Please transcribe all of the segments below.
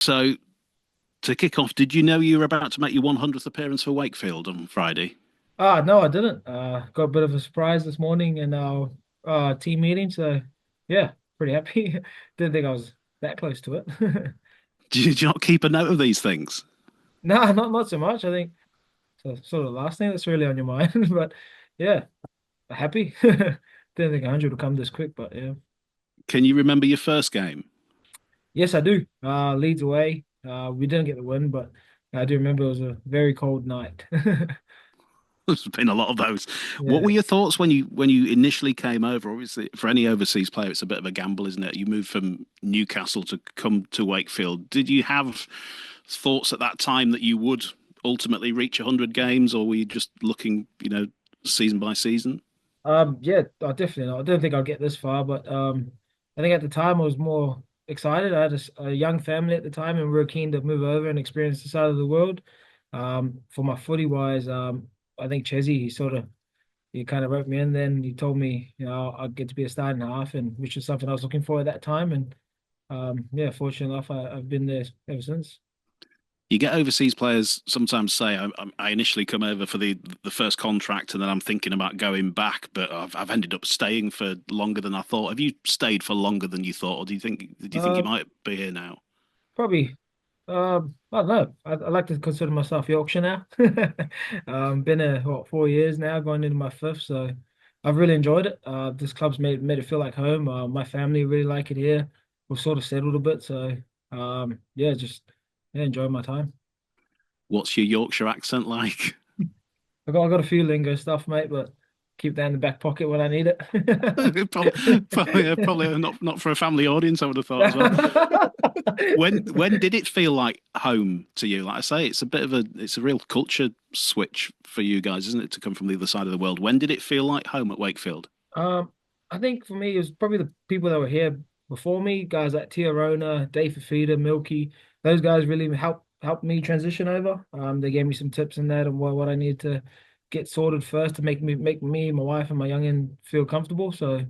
So to kick off, did you know you were about to make your 100th appearance for Wakefield on Friday? Ah, no, I didn't. Got a bit of a surprise this morning in our team meeting, so yeah, pretty happy. Didn't think I was that close to it. Did you not keep a note of these things? Nah, not so much. I think it's sort of the last thing that's really on your mind, but yeah, happy. Didn't think 100 would come this quick, but yeah. Can you remember your first game? Yes, I do. Leads away. We didn't get the win, but I do remember it was a very cold night. There's been a lot of those. What were Yeah. your thoughts when you initially came over? Obviously, for any overseas player, it's a bit of a gamble, isn't it? You moved from Newcastle to come to Wakefield. Did you have thoughts at that time that you would ultimately reach 100 games, or were you just looking, season by season? Yeah, I definitely not. I didn't think I'd get this far, but I think at the time I was more excited. I had a young family at the time, and we were keen to move over and experience the side of the world. For my footy wise, I think Chesney, he kind of wrote me in. Then he told me, I'd get to be a starting half, and which was something I was looking for at that time. And yeah, fortunate enough, I've been there ever since. You get overseas players sometimes say, I initially come over for the first contract and then I'm thinking about going back, but I've ended up staying for longer than I thought. Have you stayed for longer than you thought, or do you think you Uh, might be here now? Probably. I don't know. I like to consider myself Yorkshire now. Been here what 4 years now, going into my fifth, so I've really enjoyed it. This club's made it feel like home. My family really like it here. We've sort of settled a bit, so yeah, just yeah, enjoy my time. What's your Yorkshire accent like? I got a few lingo stuff, mate, but keep that in the back pocket when I need Probably not for a family audience, I would have thought as well. When did it feel like home to you? Like I say, it's a real culture switch for you guys, isn't it, to come from the other side of the world? When did it feel like home at Wakefield? Um, I think for me, it was probably the people that were here before me, guys like Tiarona, Dave Fafita, Milky. Those guys really helped me transition over. They gave me some tips in that and what I need to get sorted first to make me, my wife, and my youngin feel comfortable. So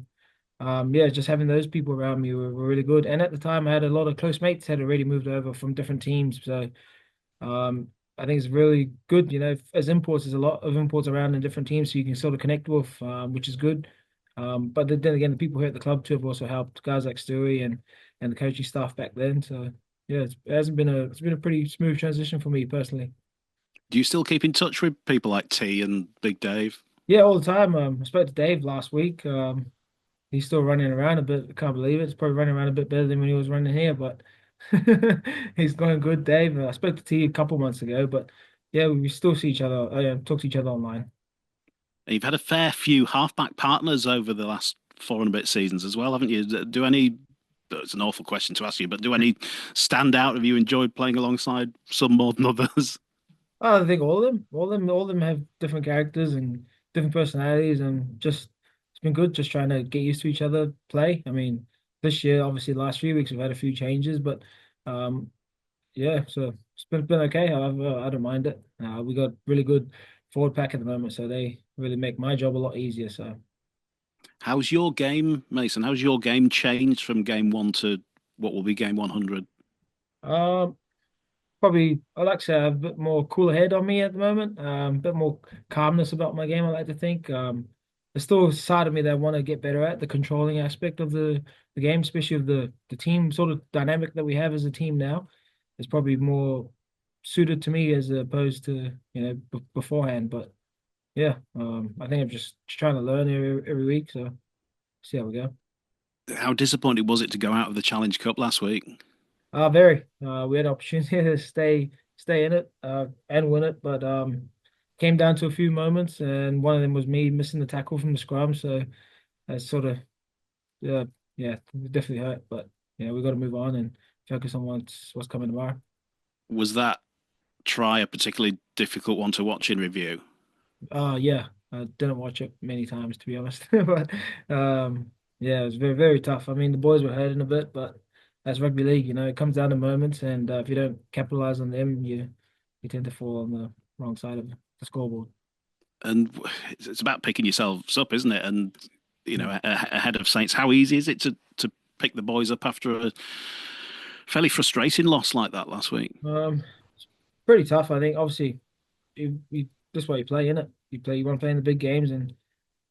yeah, just having those people around me were really good. And at the time, I had a lot of close mates had already moved over from different teams. So um, I think it's really good. As imports, there's a lot of imports around in different teams, so you can sort of connect with, which is good. But then again, the people here at the club too have also helped, guys like Stewie and the coaching staff back then. So yeah, it's been a pretty smooth transition for me personally. Do you still keep in touch with people like T and Big Dave? Yeah, all the time. I spoke to Dave last week. He's still running around a bit. I can't believe it. He's probably running around a bit better than when he was running here, but he's going good, Dave. I spoke to T a couple months ago, but yeah, we still see each other, talk to each other online. You've had a fair few halfback partners over the last four and a bit seasons as well, haven't you? Do any? It's an awful question to ask you, but do any stand out? Have you enjoyed playing alongside some more than others? I think all of them have different characters and different personalities, and just it's been good just trying to get used to each other, play. I mean, this year, obviously, the last few weeks we've had a few changes, but um, yeah, so it's been okay. However, I don't mind it. We got really good forward pack at the moment, so they really make my job a lot easier. So, How's your game, Mason? How's your game changed from game one to what will be game 100? um, probably I like to say I have a bit more cooler head on me at the moment. A bit more calmness about my game. I like to think. There's still a side of me that I want to get better at the controlling aspect of the game, especially of the team sort of dynamic that we have as a team now. Is probably more suited to me as opposed to beforehand. But yeah, I think I'm just trying to learn every week. So see how we go. How disappointed was it to go out of the Challenge Cup last week? Very. We had an opportunity to stay in it and win it, but came down to a few moments, and one of them was me missing the tackle from the scrum. So that sort of yeah, yeah, it definitely hurt. But yeah, we got to move on and focus on what's coming tomorrow. Was that try a particularly difficult one to watch in review? Yeah, I didn't watch it many times to be honest, but yeah, it was very very tough. I mean, the boys were hurting a bit, but that's rugby league. It comes down to moments, and if you don't capitalize on them, you tend to fall on the wrong side of the scoreboard. And it's about picking yourselves up, isn't it? And Mm. ahead of Saints, how easy is it to pick the boys up after a Fairly frustrating loss like that last week. It's pretty tough, I think. Obviously, that's why you play, innit? You want to play in the big games, and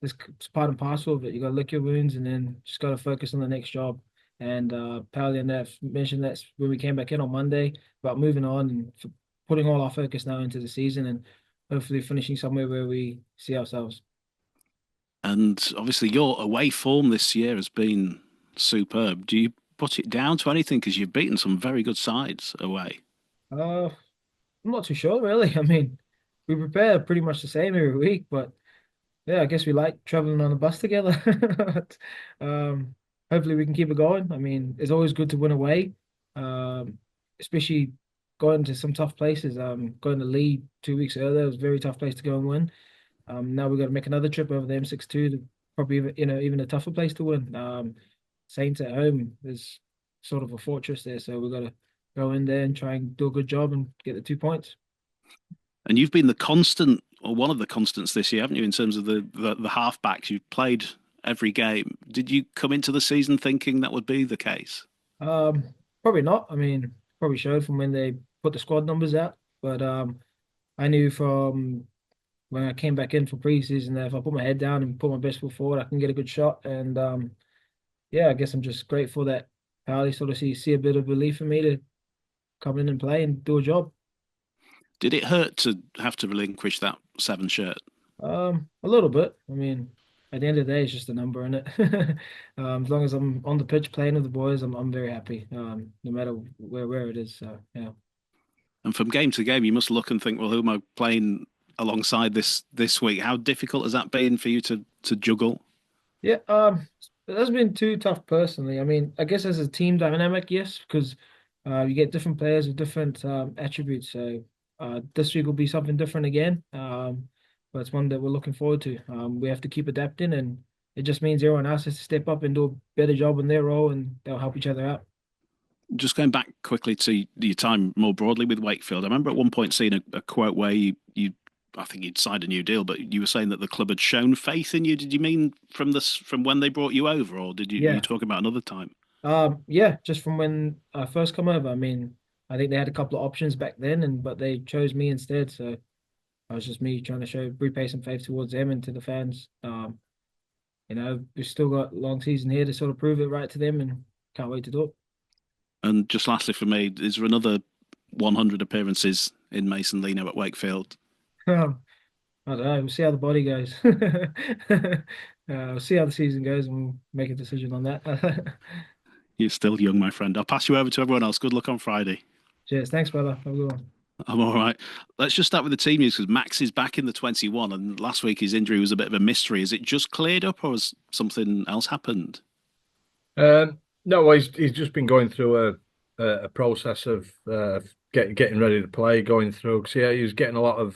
it's part and parcel of it. You got to lick your wounds, and then just got to focus on the next job. And Pally and that mentioned that's when we came back in on Monday about moving on and putting all our focus now into the season, and hopefully finishing somewhere where we see ourselves. And obviously, your away form this year has been superb. Do you put it down to anything? Because you've beaten some very good sides away. Uh, I'm not too sure, really. I mean, we prepare pretty much the same every week, but yeah, I guess we like traveling on the bus together. Um, Hopefully we can keep it going. I mean, it's always good to win away, especially going to some tough places. Going to Leeds 2 weeks earlier, it was a very tough place to go and win. Now we've got to make another trip over the M62 to probably even a tougher place to win. Saints at home is sort of a fortress there, so we've got to go in there and try and do a good job and get the 2 points. And you've been the constant, or one of the constants this year, haven't you, in terms of the halfbacks? You've played every game. Did you come into the season thinking that would be the case? Probably not. I mean, probably showed from when they put the squad numbers out, but I knew from when I came back in for preseason that if I put my head down and put my best foot forward, I can get a good shot. And yeah, I guess I'm just grateful that Harley sort of see a bit of belief in me to come in and play and do a job. Did it hurt to have to relinquish that seven shirt? A little bit. I mean, at the end of the day, it's just a number, in it? As long as I'm on the pitch playing with the boys, I'm very happy. No matter where it is. So yeah. And from game to game, you must look and think, well, who am I playing alongside this week? How difficult has that been for you to juggle? Yeah, it hasn't been too tough personally. I mean, I guess as a team dynamic, yes, because you get different players with different attributes. So this week will be something different again. But it's one that we're looking forward to. We have to keep adapting, and it just means everyone else has to step up and do a better job in their role, and they'll help each other out. Just going back quickly to your time more broadly with Wakefield, I remember at one point seeing a quote where I think you'd signed a new deal, but you were saying that the club had shown faith in you. Did you mean from when they brought you over, or were you Yeah. talking about another time? Yeah, just from when I first come over. I mean, I think they had a couple of options back then, and but they chose me instead. So it was just me trying to repay some faith towards them and to the fans. We've still got a long season here to sort of prove it right to them, and can't wait to do And just lastly for me, is there another 100 appearances in Mason Lino at Wakefield? it. I don't know. We'll see how the body goes. We'll see how the season goes, and we'll make a decision on that. You're still young, my friend. I'll pass you over to everyone else. Good luck on Friday. Cheers. Thanks, brother. Have a good one. I'm all right. Let's just start with the team news because Max is back in the 21, and last week his injury was a bit of a mystery. Is it just cleared up, or has something else happened? No, well, he's just been going through a process of getting ready to play, going through because yeah, he was getting a lot of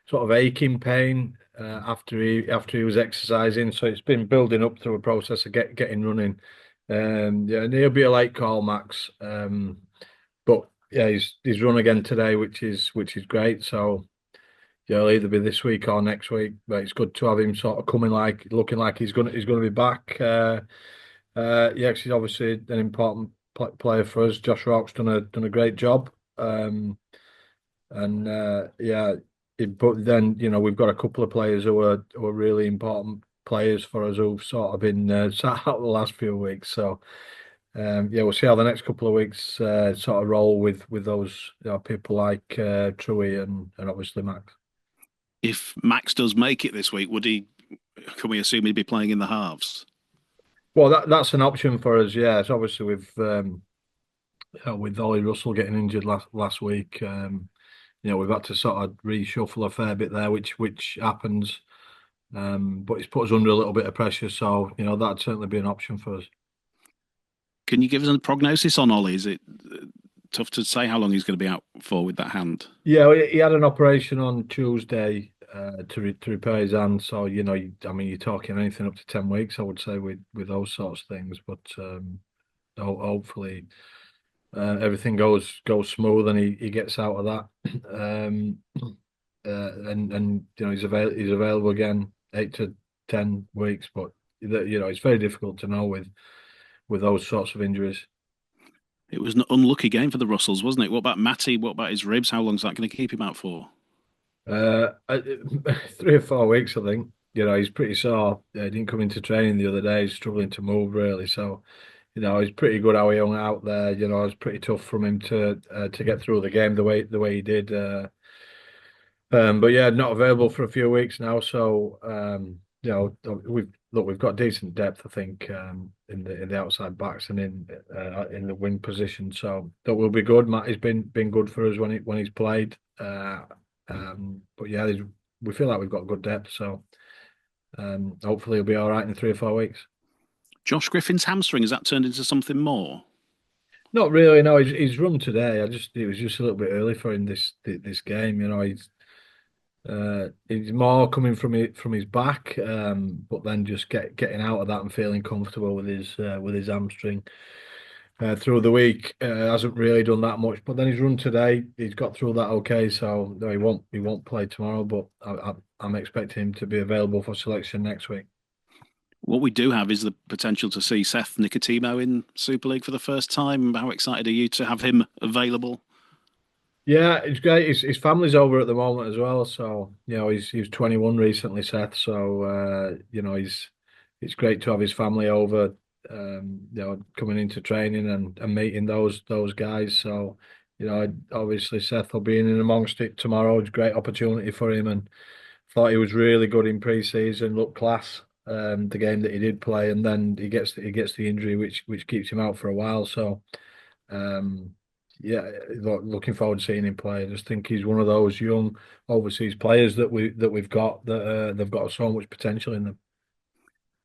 sort of aching pain after he was exercising, so it's been building up through a process of getting running. Yeah, and he'll be a late call, Max. But yeah, he's run again today, which is great. So yeah, it'll either be this week or next week. But it's good to have him sort of coming like looking like he's gonna be back. Yeah, 'cause he's obviously an important player for us. Josh Rock's done a great job. And yeah, but then we've got a couple of players who are really important players for us who've sort of been sat out the last few weeks. So yeah, we'll see how the next couple of weeks sort of roll with those people like Truey and obviously Max. If Max does make it this week, would he? Can we assume he'd be playing in the halves? Well, that's an option for us. Yeah, it's obviously with Ollie Russell getting injured last week. We've had to sort of reshuffle a fair bit there, which happens. But it's put us under a little bit of pressure, so that'd certainly be an option for us. Can you give us a prognosis on Ollie? Is it tough to say how long he's going to be out for with that hand? Yeah, he had an operation on Tuesday to repair his hand. So I mean, you're talking anything up to 10 weeks, I would say, with those sorts of things. But hopefully everything goes smooth and he gets out of that. And he's available again 8 to 10 weeks. But it's very difficult to know with those sorts of injuries. It was an unlucky game for the Russells, wasn't it? What about Matty? What about his ribs? How long's that going to keep him out for? 3 or 4 weeks, I think. He's pretty sore. He didn't come into training the other day. He's struggling to move really. So, he's pretty good how he hung out there. It was pretty tough from him to get through the game the way he did. But yeah, not available for a few weeks now. So, we've got decent depth, I think, in the outside backs and in the wing position. So that will be good. Matt has been good for us when he's played. But yeah, we feel like we've got good depth. So hopefully he'll be all right in 3 or 4 weeks. Josh Griffin's hamstring, has that turned into something more? Not really. No, he's run today. It was just a little bit early for him this game. He's more coming from his back, but then just getting out of that and feeling comfortable with his hamstring through the week. Hasn't really done that much, but then he's run today. He's got through that okay, so no, he won't play tomorrow. But I'm expecting him to be available for selection next week. What we do have is the potential to see Seth Nicotimo in Super League for the first time. How excited are you to have him available? Yeah, it's great. His family's over at the moment as well, so he's 21 recently, Seth. So it's great to have his family over, coming into training and meeting those guys. So obviously Seth will be in and amongst it tomorrow. It's a great opportunity for him, and thought he was really good in pre-season, looked class. The game that he did play, and then he gets the injury, which keeps him out for a while. So. Um, yeah, looking forward to seeing him play. I just think he's one of those young overseas players that we've got that they've got so much potential in them.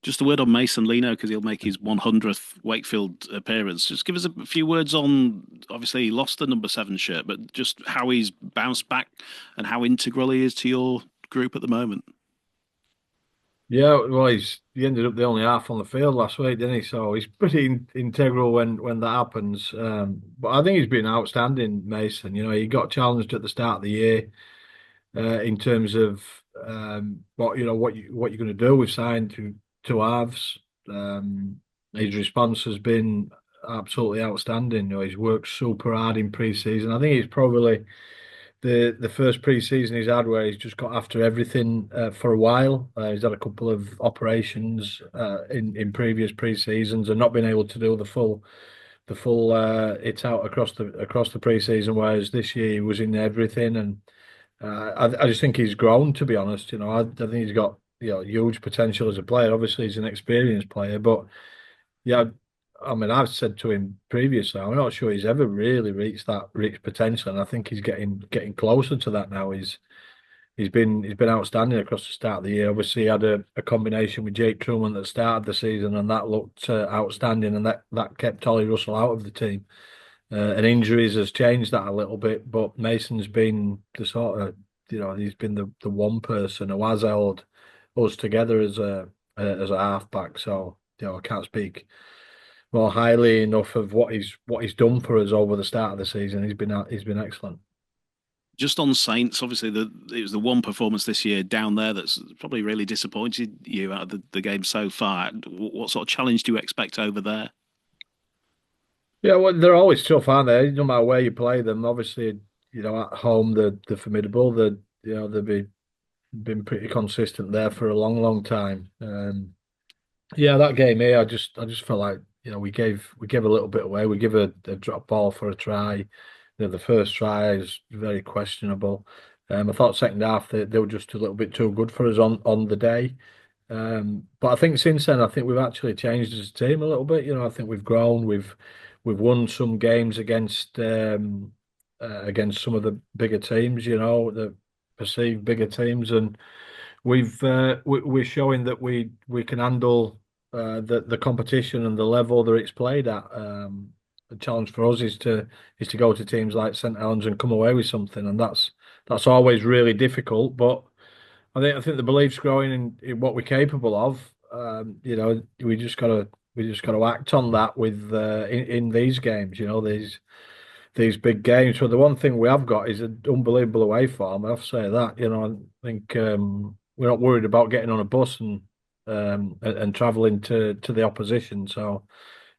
Just a word on Mason Lino because he'll make his 100th Wakefield appearance. Just give us a few words on. Obviously, he lost the number 7 shirt, but just how he's bounced back and how integral he is to your group at the moment. Yeah, well, he ended up the only half on the field last week, didn't he? So he's pretty integral when that happens. But I think he's been outstanding, Mason. He got challenged at the start of the year in terms of what you're going to do. We've signed two halves. His response has been absolutely outstanding. He's worked super hard in pre-season. I think it's probably the first pre-season he's had where he's just got after everything for a while. He's had a couple of operations in previous pre-seasons and not been able to do the full it's out across the pre-season. Whereas this year he was in everything, and I just think he's grown. To be honest, I think he's got huge potential as a player. Obviously, he's an experienced player, but yeah, I mean, I've said to him previously, I'm not sure he's ever really reached potential, and I think he's getting closer to that now. He's been outstanding across the start of the year. Obviously, he had a combination with Jake Truman that started the season, and that looked outstanding, and that kept Ollie Russell out of the team. And injuries has changed that a little bit, but Mason's been the sort of he's been the one person who has held us together as a halfback. So I can't speak more highly enough of what he's done for us over the start of the season. He's been excellent. Just on Saints, obviously it was the one performance this year down there that's probably really disappointed you out of the game so far. What sort of challenge do you expect over there? Yeah, well, they're always tough, aren't they? No matter where you play them. Obviously, at home they're formidable. They've been pretty consistent there for a long, long time. Yeah, that game here, I just felt like we gave a little bit away. We give a drop ball for a try. The first try is very questionable. I thought second half they were just a little bit too good for us on the day. But I think since then, I think we've actually changed as a team a little bit. I think we've grown. We've won some games against some of the bigger teams. The perceived bigger teams, and we're showing that we can handle the competition and the level that it's played at. The challenge for us is to go to teams like St Helens and come away with something, and that's always really difficult. But I think the belief's growing in what we're capable of. We just gotta act on that with in these games. These big games. So the one thing we have got is an unbelievable away form. I have to say that. I think we're not worried about getting on a bus and traveling to the opposition. So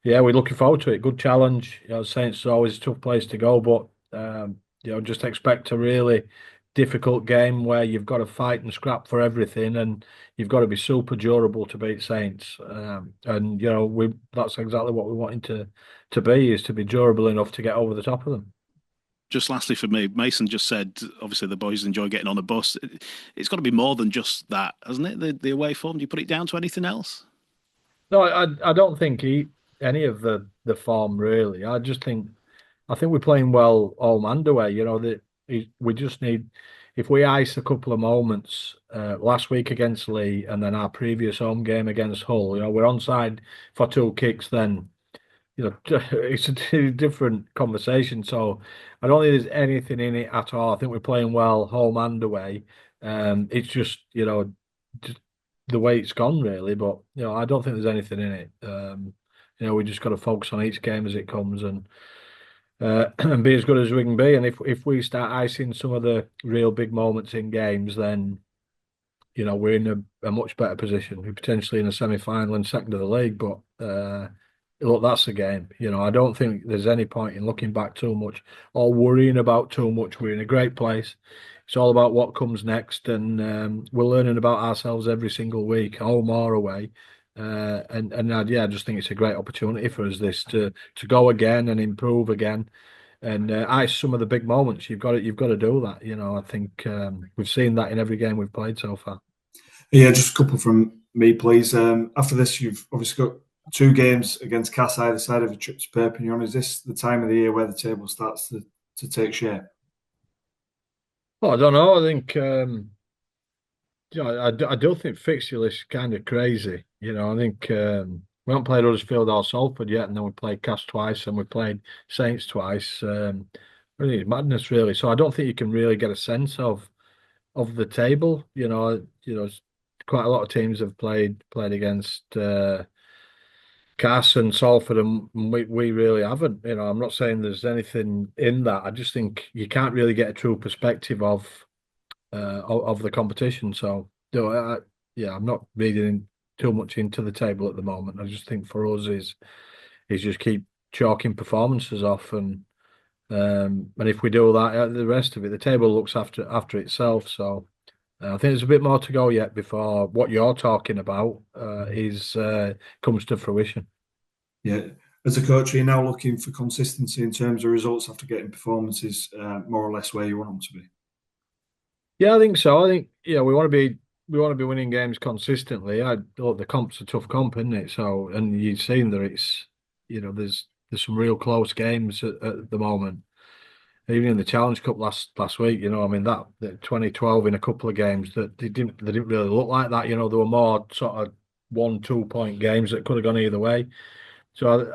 Yeah, we're looking forward to it. Good challenge. Saints are always a tough place to go, but just expect a really difficult game where you've got to fight and scrap for everything, and you've got to be super durable to beat Saints. And we that's exactly what we wanted to be is to be durable enough to get over the top of them. Just lastly for me, Mason just said, obviously the boys enjoy getting on a bus. It's got to be more than just that, hasn't it? The away form. Do you put it down to anything else? No, I don't think any of the form really. I think we're playing well home and away. We just need if we ice a couple of moments last week against Lee and then our previous home game against Hull. We're onside for 2 kicks. Then it's a different conversation. So I don't think there's anything in it at all. I think we're playing well home and away. It's just the way it's gone really. But I don't think there's anything in it. We just got to focus on each game as it comes and be as good as we can be. And if we start icing some of the real big moments in games, then we're in a much better position. We're potentially in a semi-final and second of the league. But look, that's the game. I don't think there's any point in looking back too much or worrying about too much. We're in a great place. It's all about what comes next, and we're learning about ourselves every single week, home or away. I just think it's a great opportunity for us this to go again and improve again and ice some of the big moments. You've got to do that. I think we've seen that in every game we've played so far. Yeah, just a couple from me, please. After this, you've obviously got 2 games against Cass either side of a trip to Perpignan. Is this the time of the year where the table starts to take shape? Well, I don't know. I think I don't think fixture list is kind of crazy. I think we haven't played Huddersfield or Salford yet, and then we played Cass twice, and we played Saints twice. Really madness, really. So I don't think you can really get a sense of the table. Quite a lot of teams have played against Cass and Salford, and we really haven't. I'm not saying there's anything in that. I just think you can't really get a true perspective of the competition. So, yeah, I'm not reading too much into the table at the moment. I just think for us is just keep chalking performances off, and if we do that, the rest of it, the table looks after itself. So. I think there's a bit more to go yet before what you're talking about is comes to fruition. Yeah. As a coach, are you now looking for consistency in terms of results after getting performances more or less where you want them to be? Yeah, I think so. I think we want to be winning games consistently. Look, the comp's a tough comp, isn't it? So, and you've seen that it's there's some real close games at the moment. Even in the Challenge Cup last week, I mean that 2012 in a couple of games that they didn't really look like that. There were more sort of 1-2 point games that could have gone either way. So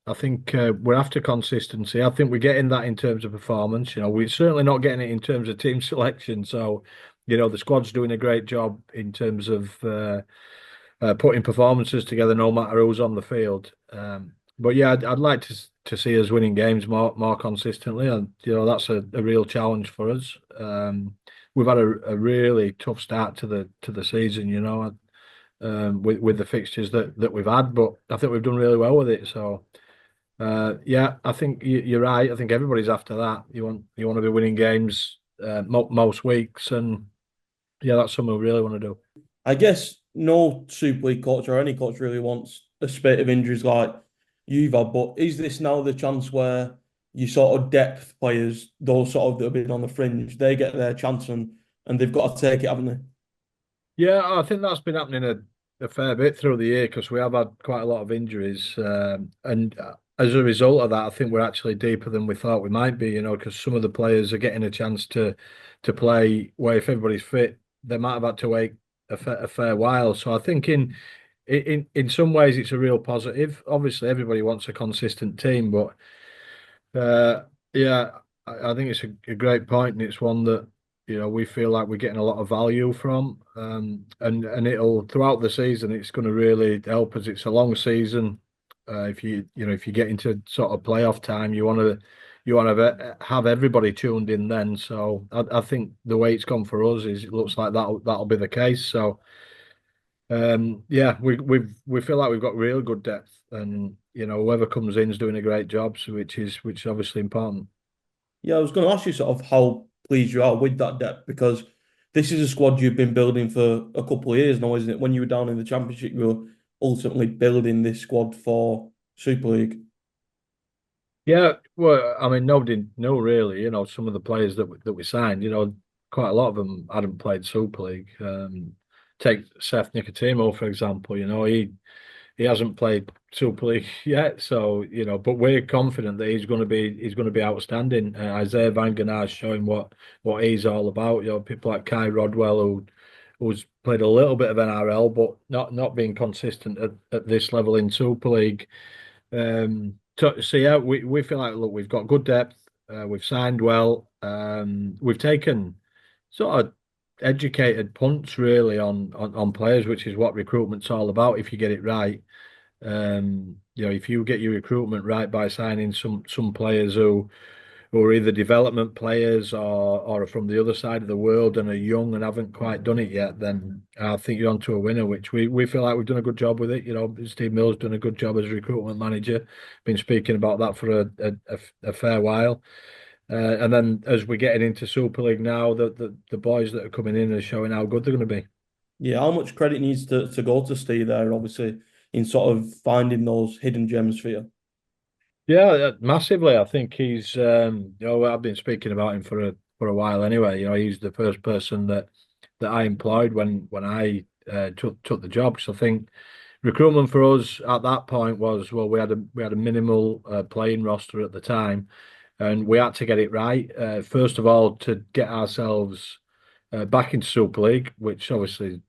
I think we're after consistency. I think we're getting that in terms of performance. We're certainly not getting it in terms of team selection. So, the squad's doing a great job in terms of putting performances together, no matter who's on the field. But yeah, I'd like to see us winning games more consistently, and that's a real challenge for us. We've had a really tough start to the season, with the fixtures that we've had, but I think we've done really well with it. So yeah, I think you're right. I think everybody's after that. You want to be winning games most weeks, and yeah, that's something we really want to do. I guess no Super League coach or any coach really wants a spate of injuries like you've had, but is this now the chance where you sort of depth players, those sort of that have been on the fringe, they get their chance and they've got to take it, haven't they? Yeah, I think that's been happening a fair bit through the year because we have had quite a lot of injuries, and as a result of that, I think we're actually deeper than we thought we might be. Because some of the players are getting a chance to play where if everybody's fit, they might have had to wait a fair while. So I think in some ways it's a real positive. Obviously, everybody wants a consistent team, but yeah, I think it's a great point, and it's one that we feel like we're getting a lot of value from, and it'll throughout the season. It's going to really help us. It's a long season. If you get into sort of playoff time, you want to have everybody tuned in then. So I think the way it's gone for us is it looks like that'll be the case. So yeah, we feel like we've got real good depth, and whoever comes in is doing a great job, so which is obviously important. Yeah, I was going to ask you sort of how pleased you are with that depth because this is a squad you've been building for a couple of years now, isn't it? When you were down in the Championship, you were ultimately building this squad for Super League. Yeah, well, I mean, nobody knew really. Some of the players that we signed. Quite a lot of them hadn't played Super League. Take Seth Nicotimo for example. He hasn't played Super League yet, so but we're confident that he's going to be outstanding. Isaiah Van Gana's showing what he's all about. People like Kai Rodwell who's played a little bit of NRL, but not being consistent at this level in Super League. So yeah, we feel like look, we've got good depth. We've signed well. We've taken sort of educated punts really on players, which is what recruitment's all about. If you get it right, if you get your recruitment right by signing some players who are either development players or are from the other side of the world and are young and haven't quite done it yet, then I think you're onto a winner, which we feel like we've done a good job with it. Steve Mill's done a good job as a recruitment manager. Been speaking about that for a fair while. And then as we're getting into Super League now, the boys that are coming in are showing how good they're going to be. Yeah, how much credit needs to go to Steve there, obviously, in sort of finding those hidden gems for you? Yeah, massively. I think he's I've been speaking about him for a while anyway. He's the first person that I employed when I took the job. So I think recruitment for us at that point was, well, we had a minimal playing roster at the time, and we had to get it right. First of all, to get ourselves back into Super League, which obviously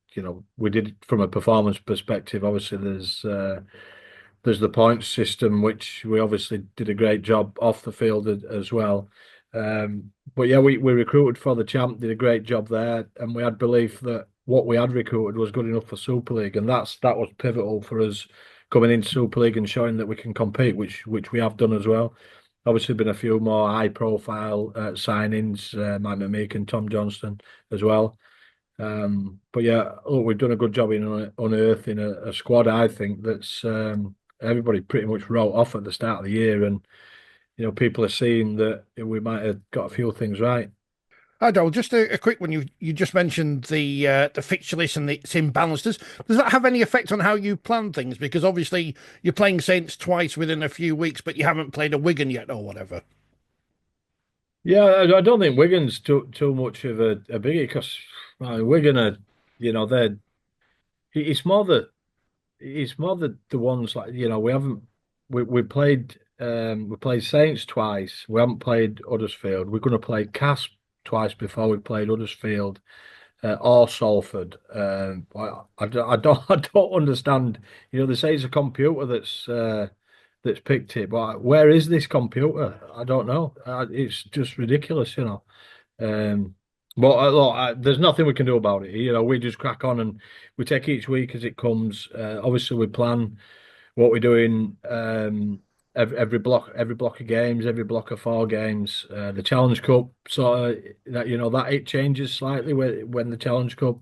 we did from a performance perspective. Obviously, there's the points system, which we obviously did a great job off the field as well. But yeah, we recruited for the champ, did a great job there, and we had belief that what we had recruited was good enough for Super League, and that was pivotal for us coming into Super League and showing that we can compete, which we have done as well. Obviously, been a few more high-profile signings, Mike McMeek and Tom Johnston as well. But yeah, look, we've done a good job in unearthing a squad. I think that's everybody pretty much wrote off at the start of the year, and people are seeing that we might have got a few things right. Hi, Joel. Just a quick one. You just mentioned the fixture list and its imbalance. Does that have any effect on how you plan things? Because obviously you're playing Saints twice within a few weeks, but you haven't played a Wigan yet or whatever. Yeah, I don't think Wigan's too much of a biggie because Wigan are, they're it's more the ones like we haven't we played Saints twice. We haven't played Huddersfield. We're going to play Casp twice before we played Huddersfield or Salford. I don't understand. They say it's a computer that's picked it, but where is this computer? I don't know. It's just ridiculous. But look, there's nothing we can do about it. We just crack on and we take each week as it comes. Obviously, we plan what we're doing every block of games, every block of 4 games. The Challenge Cup, sort of that it changes slightly when the Challenge Cup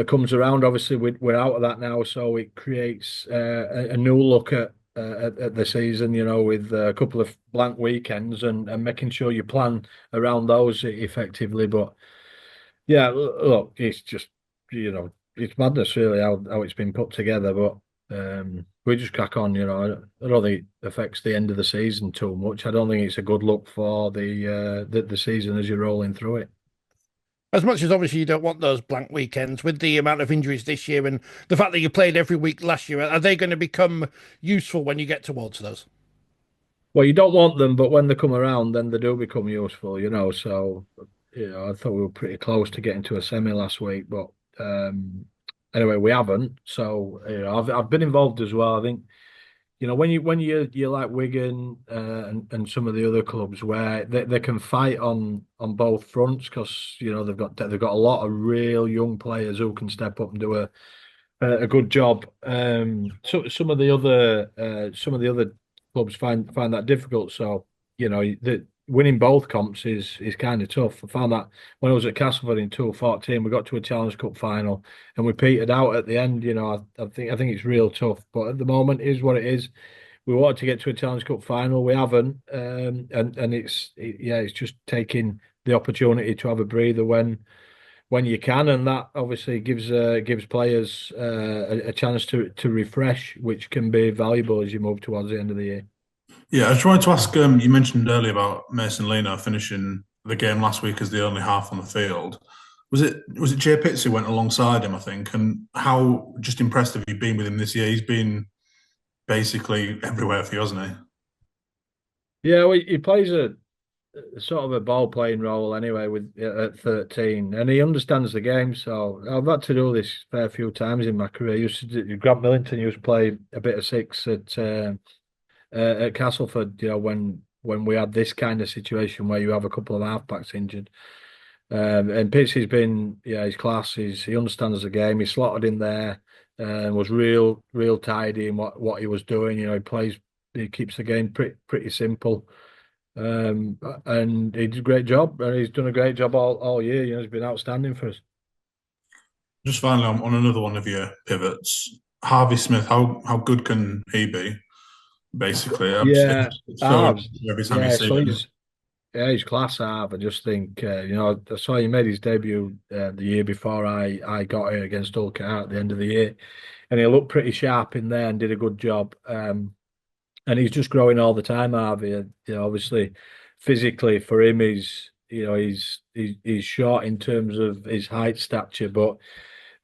comes around. Obviously, we're out of that now, so it creates a new look at the season, with a couple of blank weekends and making sure you plan around those effectively. But yeah, look, it's just it's madness really how it's been put together. But we just crack on. I don't think it affects the end of the season too much. I don't think it's a good look for the season as you're rolling through it. As much as obviously you don't want those blank weekends, with the amount of injuries this year and the fact that you played every week last year, are they going to become useful when you get towards those? Well, you don't want them, but when they come around, then they do become useful. So I thought we were pretty close to getting to a semi last week, but anyway, we haven't. So I've been involved as well. I think when you're like Wigan and some of the other clubs where they can fight on both fronts because they've got a lot of real young players who can step up and do a good job. So some of the other clubs find that difficult. So the winning both comps is kind of tough. I found that when I was at Castleford in 2014, we got to a Challenge Cup final and we petered out at the end. I think it's real tough. But at the moment, it is what it is. we wanted to get to a Challenge Cup final. We haven't, and it's just taking the opportunity to have a breather when you can, and that obviously gives players a chance to refresh, which can be valuable as you move towards the end of the year. Yeah, I tried to ask. You mentioned earlier about Mason Lino finishing the game last week as the only half on the field. Was it Jay Pitts who went alongside him, I think? And how just impressed have you been with him this year? He's been basically everywhere for you, hasn't he? Yeah, well, he plays a sort of a ball playing role anyway with at 13, and he understands the game. So I've had to do this a fair few times in my career. Grant Millington used to play a bit of six at Castleford, when we had this kind of situation where you have a couple of halfbacks injured. And Pitts has been, his class. He understands the game. He slotted in there and was real tidy in what he was doing. He keeps the game pretty simple. And he did a great job, and he's done a great job all year. He's been outstanding for us. Just finally, on another one of your pivots, Harvey Smith. How good can he be? Basically, every time you see him. He's class. I just think I saw he made his debut the year before I got here against Hull at the end of the year, and he looked pretty sharp in there and did a good job. And he's just growing all the time, Harvey. Obviously, physically for him, he's short in terms of his height stature, but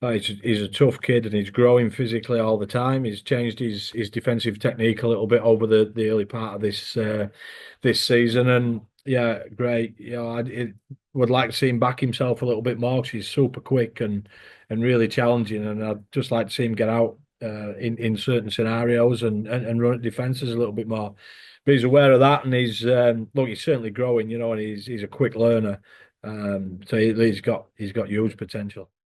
he's a tough kid, and he's growing physically all the time. He's changed his defensive technique a little bit over the early part of this season, and yeah, great. I would like to see him back himself a little bit more, because he's super quick and really challenging, and I'd just like to see him get out in certain scenarios and run at defences a little bit more. But he's aware of that, and he's certainly growing, and he's a quick learner. So he's got huge potential.